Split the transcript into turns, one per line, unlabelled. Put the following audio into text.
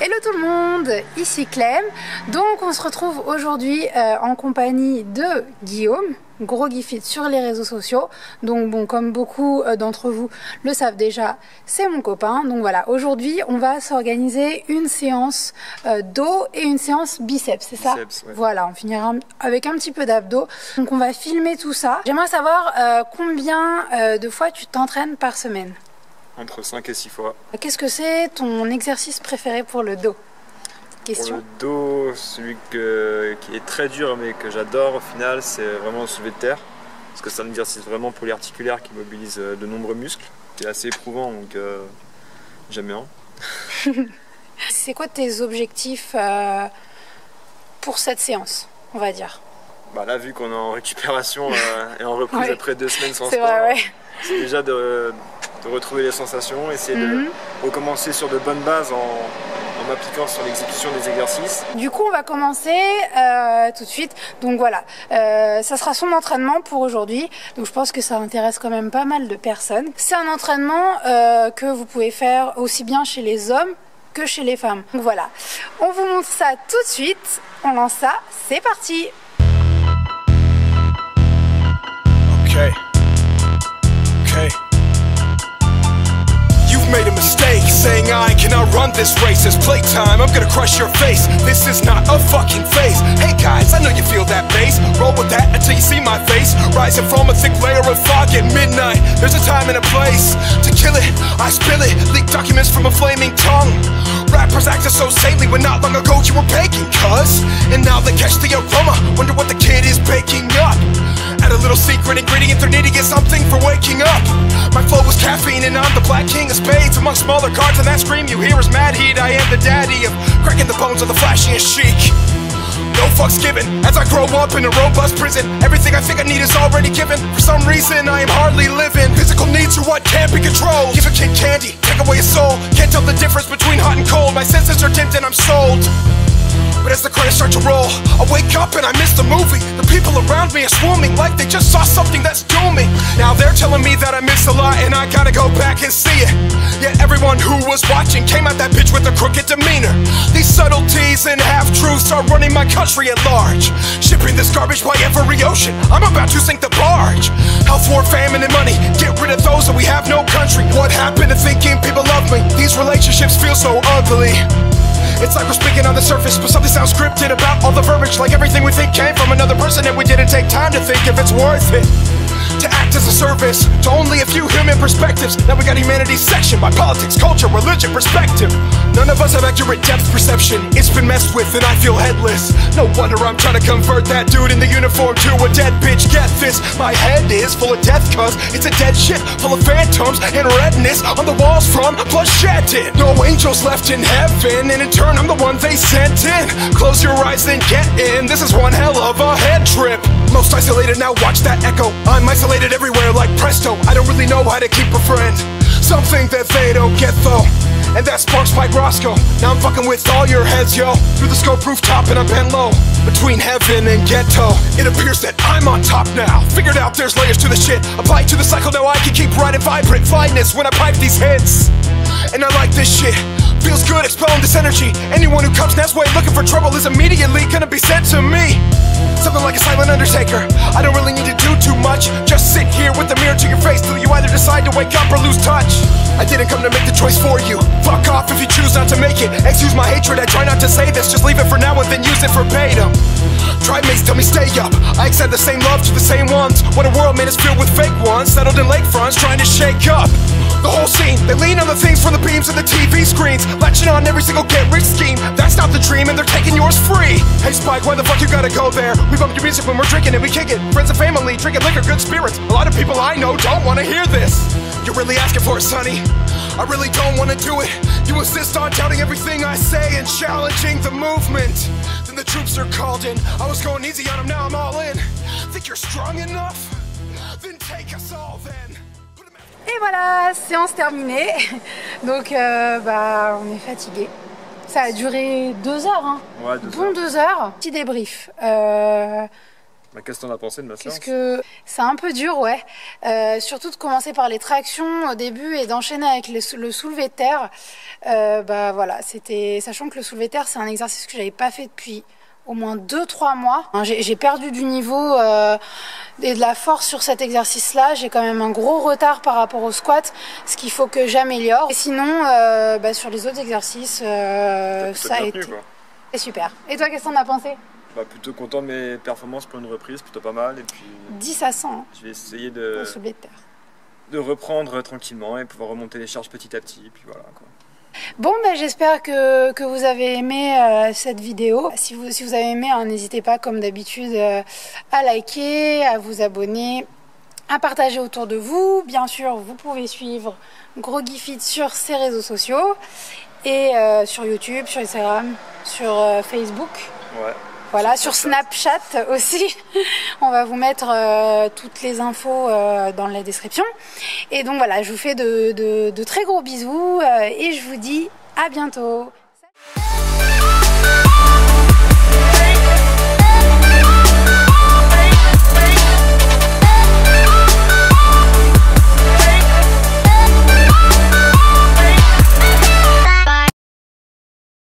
Hello tout le monde, ici Clem. Donc on se retrouve aujourd'hui en compagnie de Guillaume, gros Guifit sur les réseaux sociaux. Donc bon, comme beaucoup d'entre vous le savent déjà, c'est mon copain. Donc voilà, aujourd'hui on va s'organiser une séance dos et une séance biceps, c'est ça?
Biceps, ouais.
Voilà, on finira avec un petit peu d'abdos. Donc on va filmer tout ça. J'aimerais savoir combien de fois tu t'entraînes par semaine?
Entre 5 et 6 fois.
Qu'est-ce que c'est ton exercice préféré pour le dos? Question.
Pour le dos, celui qui est très dur mais que j'adore au final, c'est vraiment le soulevé de terre. Parce que c'est un exercice vraiment polyarticulaire qui mobilise de nombreux muscles, qui est assez éprouvant, donc j'aime bien.
C'est quoi tes objectifs pour cette séance, on va dire?
Bah là, vu qu'on est en récupération et en reprise
Ouais.
après 2 semaines sans
C'est
sport,
vrai, ouais.
c'est déjà de retrouver les sensations, essayer de recommencer sur de bonnes bases en m'appliquant sur l'exécution des exercices.
Du coup, on va commencer tout de suite. Donc voilà, ça sera son entraînement pour aujourd'hui. Donc je pense que ça intéresse quand même pas mal de personnes. C'est un entraînement que vous pouvez faire aussi bien chez les hommes que chez les femmes. Donc voilà, on vous montre ça tout de suite. On lance ça, c'est parti.
Okay. You've made a mistake saying I cannot run this race. It's playtime, I'm gonna crush your face. This is not a fucking phase. Hey guys, I know you feel that bass. Roll with that until you see my face. Rising from a thick layer of fog at midnight. There's a time and a place to kill it. I spill it, leak documents from a flaming tongue. Rappers acting so saintly when not long ago you were baking, cuz. And now they catch the aroma, wonder what the kid is baking up. Add a little secret ingredient they're needing is something for waking up. My flow was caffeine and I'm the black king of spades. Among smaller cards and that scream you hear is mad heat. I am the daddy of cracking the bones of the flashiest chic. No fucks given, as I grow up in a robust prison. Everything I think I need is already given. For some reason I am hardly living. Physical needs are what can't be controlled. Give a kid candy, take away his soul. Can't tell the difference between hot and cold. My senses are dimmed and I'm sold. But as the credits start to roll, I wake up and I miss the movie. The people around me are swarming like they just saw something that's dooming. Now they're telling me that I miss a lot and I gotta go back and see it. Yet everyone who was watching came at that bitch with a crooked demeanor. These subtleties and half-truths are running my country at large. Shipping this garbage by every ocean, I'm about to sink the barge. Health, war, famine, and money, get rid of those and we have no country. What happened to thinking people love me? These relationships feel so ugly. It's like we're speaking on the surface, but something sounds scripted about all the verbiage. Like everything we think came from another person and we didn't take time to think if it's worth it. To act as a service to only a few human perspectives. Now we got humanity's section by politics, culture, religion, perspective. None of us have accurate depth perception. It's been messed with and I feel headless. No wonder I'm trying to convert that dude in the uniform to a dead bitch. Get this, my head is full of death cause it's a dead ship full of phantoms and redness on the walls from blood shedding. No angels left in heaven and in turn I'm the one they sent in. Close your eyes and get in, this is one hell of a head trip. Most isolated, now watch that echo. I'm isolated everywhere like presto. I don't really know how to keep a friend. Something that they don't get though, and that sparks Mike Roscoe. Now I'm fucking with all your heads, yo. Through the scope rooftop and I'm bent low between heaven and ghetto. It appears that I'm on top now. Figured out there's layers to the shit. Apply it to the cycle, now I can keep riding vibrant fineness when I pipe these hits. And I like this shit. Feels good expelling this energy. Anyone who comes Nest way looking for trouble is immediately gonna be sent to me. Something like a silent undertaker. I don't really need to do too much. Just sit here with the mirror to your face till you either decide to wake up or lose touch. I didn't come to make the choice for you. Fuck off if you choose not to make it. Excuse my hatred, I try not to say this. Just leave it for now and then use it verbatim. Tribe mates tell me stay up. I extend the same love to the same ones. What a world man is filled with fake ones. Settled in lakefronts trying to shake up the whole scene. They lean on the things from the beams of the TV screens, latching on every single get-rich scheme. That's not the dream and they're taking yours free. Hey Spike, why the fuck you gotta go there? We bump your music when we're drinking and we kick it. Friends and family, drinking liquor, good spirits. A lot of people I know don't wanna hear this. You're really asking for it, sonny. I really don't wanna do it. You insist on doubting everything I say and challenging the movement. Then the troops are called in. I was going easy on them, now I'm all in. Think you're strong enough? Then take us all then.
Et voilà, séance terminée. Donc on est fatigué. Ça a duré 2 heures, hein.
Ouais, 2
bon
heures.
2 heures. Petit débrief.
Bah, qu'est-ce que t'en as pensé de ma séance?
C'est un peu dur, ouais. Surtout de commencer par les tractions au début et d'enchaîner avec le soulevé de terre. Bah voilà, sachant que le soulevé de terre, c'est un exercice que j'avais pas fait depuis au moins 2-3 mois. J'ai perdu du niveau et de la force sur cet exercice-là. J'ai quand même un gros retard par rapport au squat, ce qu'il faut que j'améliore. Et sinon, bah, sur les autres exercices, ça a été super. Et toi, qu'est-ce que t'en as pensé?
Bah, plutôt content de mes performances pour une reprise, plutôt pas mal. Et puis
10 à 100.
Je vais essayer de reprendre tranquillement et pouvoir remonter les charges petit à petit. Et puis voilà, quoi.
Bon, bah, j'espère que vous avez aimé cette vidéo. Si vous avez aimé, hein, n'hésitez pas comme d'habitude à liker, à vous abonner, à partager autour de vous. Bien sûr, vous pouvez suivre GroggyFit sur ses réseaux sociaux et sur YouTube, sur Instagram, sur Facebook.
Ouais.
Voilà, sur Snapchat aussi. On va vous mettre toutes les infos dans la description. Et donc voilà, je vous fais de très gros bisous et je vous dis à bientôt.